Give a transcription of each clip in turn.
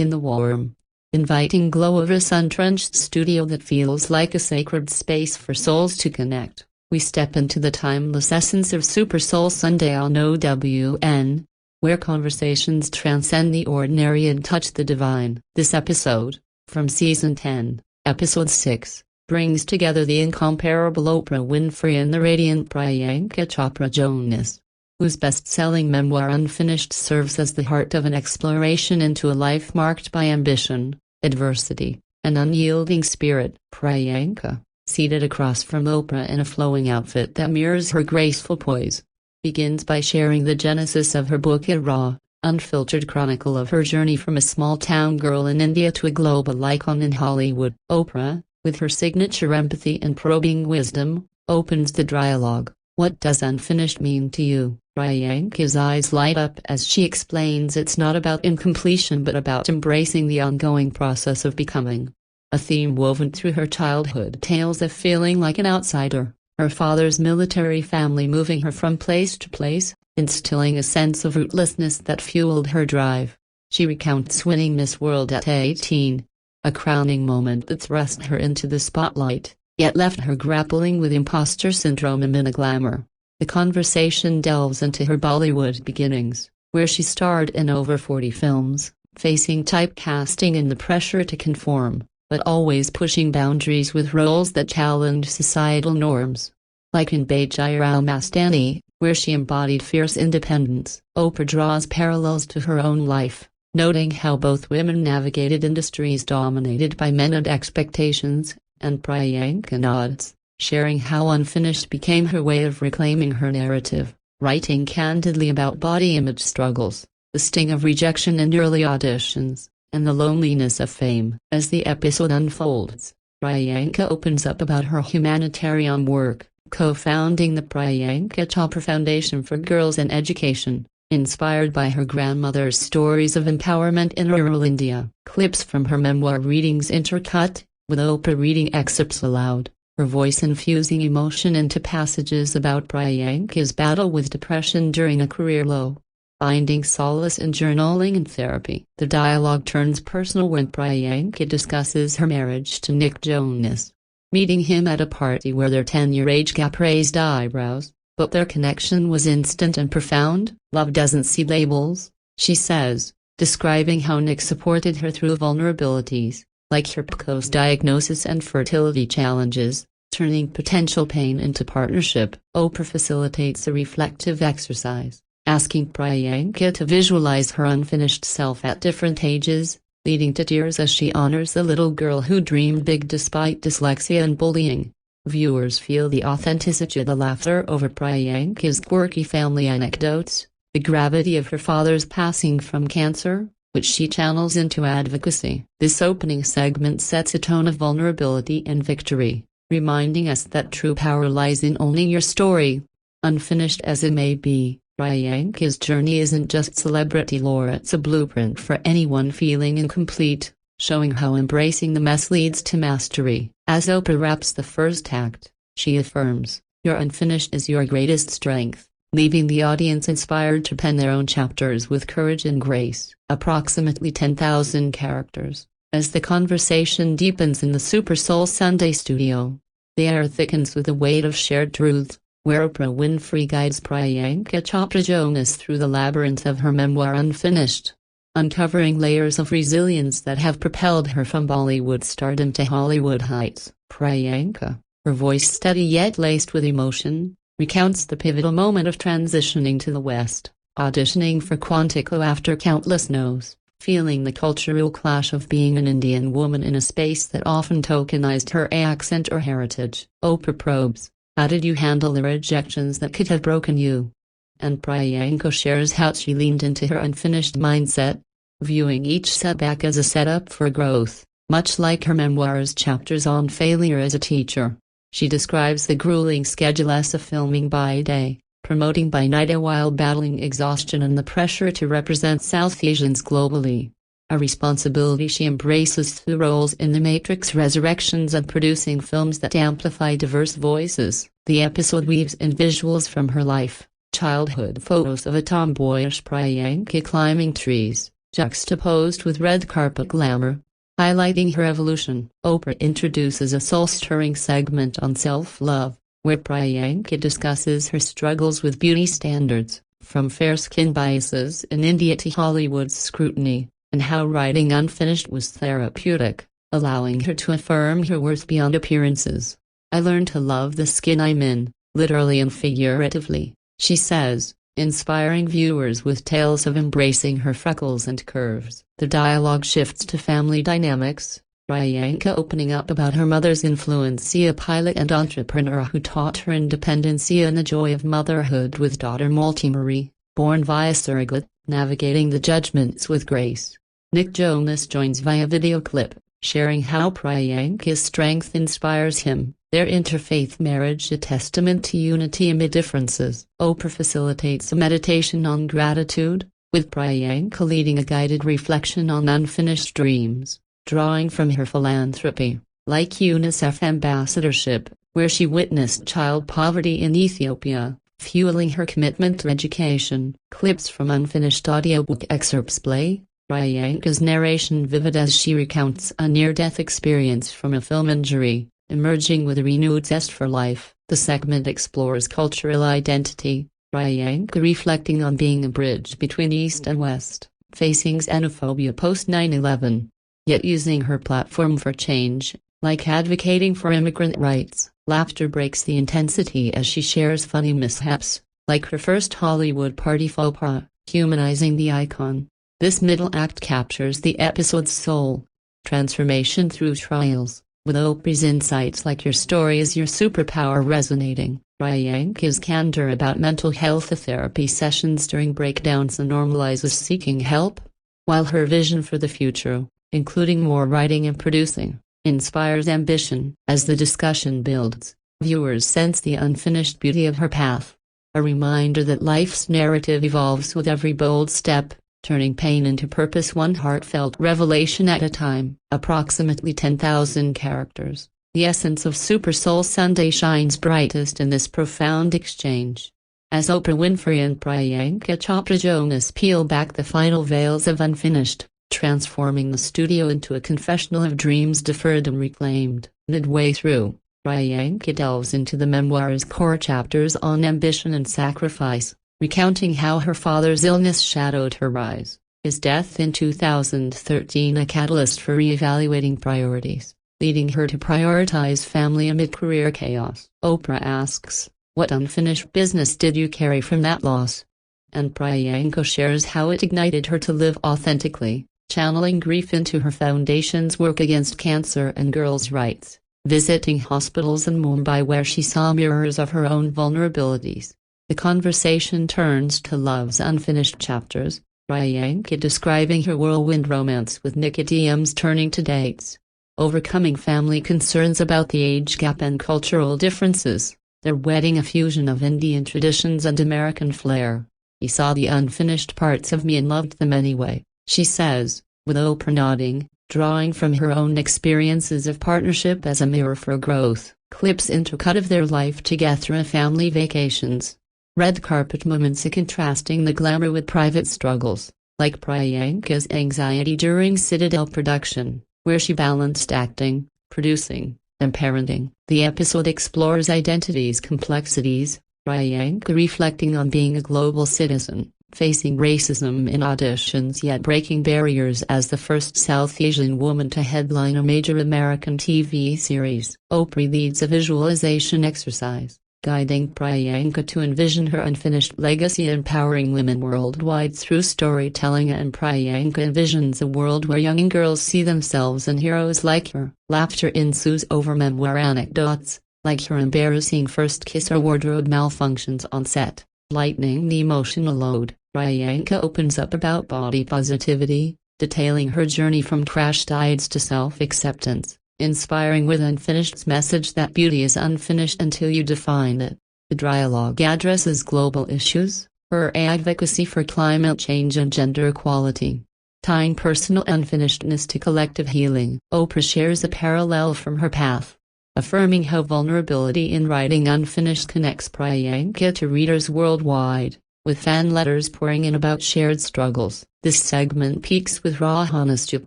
In the warm, inviting glow of a sun-drenched studio that feels like a sacred space for souls to connect, we step into the timeless essence of Super Soul Sunday on OWN, where conversations transcend the ordinary and touch the divine. This episode, from Season 10, Episode 6, brings together the incomparable Oprah Winfrey and the radiant Priyanka Chopra Jonas, whose best-selling memoir Unfinished serves as the heart of an exploration into a life marked by ambition, adversity, and unyielding spirit. Priyanka, seated across from Oprah in a flowing outfit that mirrors her graceful poise, begins by sharing the genesis of her book, a raw, unfiltered chronicle of her journey from a small-town girl in India to a global icon in Hollywood. Oprah, with her signature empathy and probing wisdom, opens the dialogue. What does unfinished mean to you? Priyanka's eyes light up as she explains it's not about incompletion but about embracing the ongoing process of becoming. A theme woven through her childhood tales of feeling like an outsider, her father's military family moving her from place to place, instilling a sense of rootlessness that fueled her drive. She recounts winning Miss World at 18, a crowning moment that thrust her into the spotlight, yet left her grappling with imposter syndrome amid the glamour. The conversation delves into her Bollywood beginnings, where she starred in over 40 films, facing typecasting and the pressure to conform, but always pushing boundaries with roles that challenged societal norms. Like in Bajirao Mastani, where she embodied fierce independence, Oprah draws parallels to her own life, noting how both women navigated industries dominated by men and expectations, and Priyanka nods, sharing how Unfinished became her way of reclaiming her narrative, writing candidly about body image struggles, the sting of rejection in early auditions, and the loneliness of fame. As the episode unfolds, Priyanka opens up about her humanitarian work, co-founding the Priyanka Chopra Foundation for Girls and Education, inspired by her grandmother's stories of empowerment in rural India. Clips from her memoir readings intercut, with Oprah reading excerpts aloud, her voice infusing emotion into passages about Priyanka's battle with depression during a career low. Finding solace in journaling and therapy. The dialogue turns personal when Priyanka discusses her marriage to Nick Jonas, meeting him at a party where their 10-year age gap raised eyebrows, but their connection was instant and profound. Love doesn't see labels, she says, describing how Nick supported her through vulnerabilities, like her PCOS diagnosis and fertility challenges, turning potential pain into partnership. Oprah facilitates a reflective exercise, asking Priyanka to visualize her unfinished self at different ages, leading to tears as she honors the little girl who dreamed big despite dyslexia and bullying. Viewers feel the authenticity of the laughter over Priyanka's quirky family anecdotes, the gravity of her father's passing from cancer, which she channels into advocacy. This opening segment sets a tone of vulnerability and victory, reminding us that true power lies in owning your story. Unfinished as it may be, Priyanka's journey isn't just celebrity lore, it's a blueprint for anyone feeling incomplete, showing how embracing the mess leads to mastery. As Oprah wraps the first act, she affirms, "Your unfinished is your greatest strength," leaving the audience inspired to pen their own chapters with courage and grace. Approximately 10,000 characters. As the conversation deepens in the Super Soul Sunday studio, the air thickens with the weight of shared truths, where Oprah Winfrey guides Priyanka Chopra Jonas through the labyrinth of her memoir Unfinished, uncovering layers of resilience that have propelled her from Bollywood stardom to Hollywood heights. Priyanka, her voice steady yet laced with emotion, recounts the pivotal moment of transitioning to the West, auditioning for Quantico after countless no's, feeling the cultural clash of being an Indian woman in a space that often tokenized her accent or heritage. Oprah probes, how did you handle the rejections that could have broken you? And Priyanka shares how she leaned into her unfinished mindset, viewing each setback as a setup for growth, much like her memoir's chapters on failure as a teacher. She describes the grueling schedule of filming by day, promoting by night while battling exhaustion and the pressure to represent South Asians globally, a responsibility she embraces through roles in The Matrix Resurrections and producing films that amplify diverse voices. The episode weaves in visuals from her life, childhood photos of a tomboyish Priyanka climbing trees, juxtaposed with red carpet glamour, highlighting her evolution. Oprah introduces a soul-stirring segment on self-love, where Priyanka discusses her struggles with beauty standards, from fair skin biases in India to Hollywood's scrutiny, and how writing Unfinished was therapeutic, allowing her to affirm her worth beyond appearances. "I learned to love the skin I'm in, literally and figuratively," she says, inspiring viewers with tales of embracing her freckles and curves. The dialogue shifts to family dynamics, Priyanka opening up about her mother's influence, a pilot and entrepreneur who taught her independence and the joy of motherhood, with daughter Marie, born via surrogate, navigating the judgments with grace. Nick Jonas joins via video clip, sharing how Priyanka's strength inspires him, their interfaith marriage a testament to unity amid differences. Oprah facilitates a meditation on gratitude, with Priyanka leading a guided reflection on unfinished dreams, drawing from her philanthropy, like UNICEF ambassadorship, where she witnessed child poverty in Ethiopia, fueling her commitment to education. Clips from Unfinished audiobook excerpts play, Priyanka's narration vivid as she recounts a near-death experience from a film injury, emerging with a renewed zest for life. The segment explores cultural identity, Priyanka reflecting on being a bridge between East and West, facing xenophobia post 9/11, yet using her platform for change, like advocating for immigrant rights. Laughter breaks the intensity as she shares funny mishaps, like her first Hollywood party faux pas, humanizing the icon. This middle act captures the episode's soul, transformation through trials, with Oprah's insights like "your story is your superpower" resonating. Priyanka's candor about mental health therapy sessions during breakdowns normalizes seeking help, while her vision for the future, including more writing and producing, inspires ambition. As the discussion builds, viewers sense the unfinished beauty of her path, a reminder that life's narrative evolves with every bold step, turning pain into purpose, one heartfelt revelation at a time. Approximately 10,000 characters, the essence of Super Soul Sunday shines brightest in this profound exchange. As Oprah Winfrey and Priyanka Chopra Jonas peel back the final veils of Unfinished, transforming the studio into a confessional of dreams deferred and reclaimed. Midway through, Priyanka delves into the memoir's core chapters on ambition and sacrifice, recounting how her father's illness shadowed her rise, his death in 2013 a catalyst for re-evaluating priorities, leading her to prioritize family amid career chaos. Oprah asks, "What unfinished business did you carry from that loss?" And Priyanka shares how it ignited her to live authentically, channeling grief into her foundation's work against cancer and girls' rights, visiting hospitals in Mumbai where she saw mirrors of her own vulnerabilities. The conversation turns to love's unfinished chapters, Priyanka describing her whirlwind romance with Nick, DMs turning to dates, overcoming family concerns about the age gap and cultural differences, their wedding a fusion of Indian traditions and American flair. "He saw the unfinished parts of me and loved them anyway," she says, with Oprah nodding, drawing from her own experiences of partnership as a mirror for growth. Clips intercut of their life together and family vacations, red carpet moments contrasting the glamour with private struggles, like Priyanka's anxiety during Citadel production, where she balanced acting, producing, and parenting. The episode explores identity's complexities, Priyanka reflecting on being a global citizen, facing racism in auditions yet breaking barriers as the first South Asian woman to headline a major American TV series. Oprah leads a visualization exercise, guiding Priyanka to envision her unfinished legacy empowering women worldwide through storytelling, and Priyanka envisions a world where young girls see themselves in heroes like her. Laughter ensues over memoir anecdotes, like her embarrassing first kiss or wardrobe malfunctions on set, lightening the emotional load. Priyanka opens up about body positivity, detailing her journey from crash diets to self-acceptance, inspiring with Unfinished's message that beauty is unfinished until you define it. The dialogue addresses global issues, her advocacy for climate change and gender equality, tying personal unfinishedness to collective healing. Oprah shares a parallel from her path, affirming how vulnerability in writing Unfinished connects Priyanka to readers worldwide, with fan letters pouring in about shared struggles. This segment peaks with raw honesty of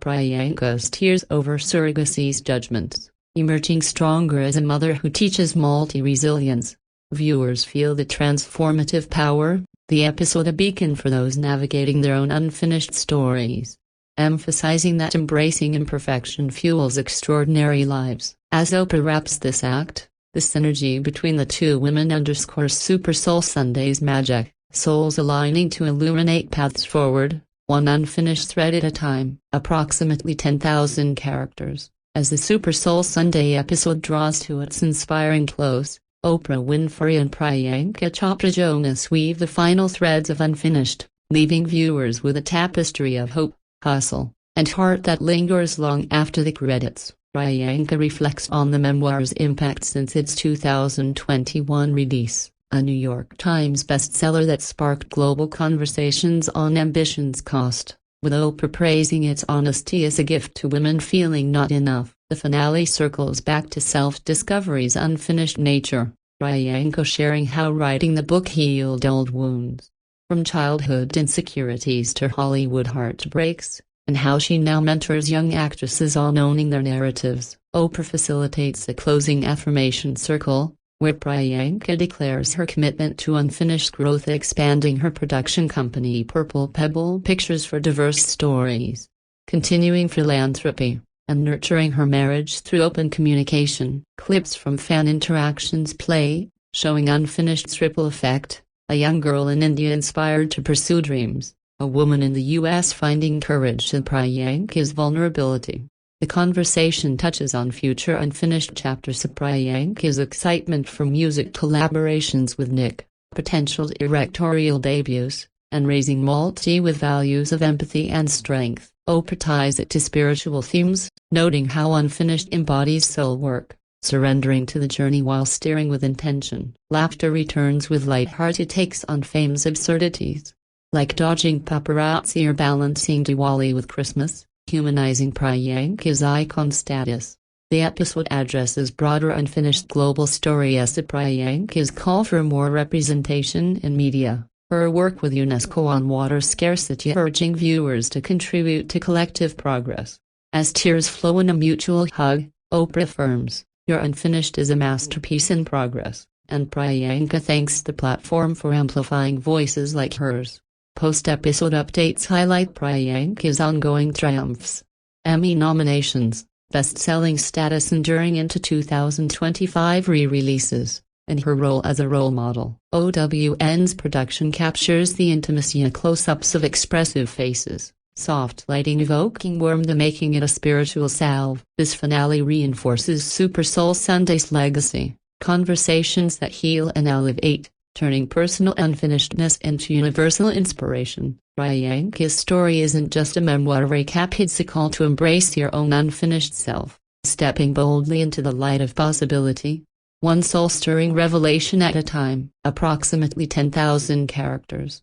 Priyanka's tears over surrogacy's judgments, emerging stronger as a mother who teaches multi-resilience. Viewers feel the transformative power, the episode a beacon for those navigating their own unfinished stories, emphasizing that embracing imperfection fuels extraordinary lives. As Oprah wraps this act, the synergy between the two women underscores Super Soul Sunday's magic, souls aligning to illuminate paths forward, one unfinished thread at a time. Approximately 10,000 characters. As the Super Soul Sunday episode draws to its inspiring close, Oprah Winfrey and Priyanka Chopra Jonas weave the final threads of Unfinished, leaving viewers with a tapestry of hope, hustle, and heart that lingers long after the credits. Priyanka reflects on the memoir's impact since its 2021 release, a New York Times bestseller that sparked global conversations on ambition's cost, with Oprah praising its honesty as a gift to women feeling not enough. The finale circles back to self-discovery's unfinished nature, Priyanka sharing how writing the book healed old wounds, from childhood insecurities to Hollywood heartbreaks, and how she now mentors young actresses on owning their narratives. Oprah facilitates a closing affirmation circle, where Priyanka declares her commitment to unfinished growth, expanding her production company Purple Pebble Pictures for diverse stories, continuing philanthropy, and nurturing her marriage through open communication. Clips from fan interactions play, showing Unfinished's ripple effect, a young girl in India inspired to pursue dreams, a woman in the US finding courage in Priyanka's vulnerability. The conversation touches on future unfinished chapters of Priyanka's excitement for music collaborations with Nick, potential directorial debuts, and raising Malti with values of empathy and strength. Oprah ties it to spiritual themes, noting how Unfinished embodies soul work, surrendering to the journey while steering with intention. Laughter returns with light-hearted takes on fame's absurdities, like dodging paparazzi or balancing Diwali with Christmas, humanizing Priyanka's icon status. The episode addresses broader unfinished global story as Priyanka's call for more representation in media, her work with UNESCO on water scarcity urging viewers to contribute to collective progress. As tears flow in a mutual hug, Oprah affirms, "Your Unfinished is a masterpiece in progress," and Priyanka thanks the platform for amplifying voices like hers. Post-episode updates highlight Priyanka's ongoing triumphs, Emmy nominations, best-selling status enduring into 2025 re-releases, and her role as a role model. OWN's production captures the intimacy and close-ups of expressive faces, soft lighting evoking warmth, making it a spiritual salve. This finale reinforces Super Soul Sunday's legacy, conversations that heal and elevate, turning personal unfinishedness into universal inspiration. Priyanka's story isn't just a memoir recap, it's a call to embrace your own unfinished self, stepping boldly into the light of possibility, one soul-stirring revelation at a time. Approximately 10,000 characters.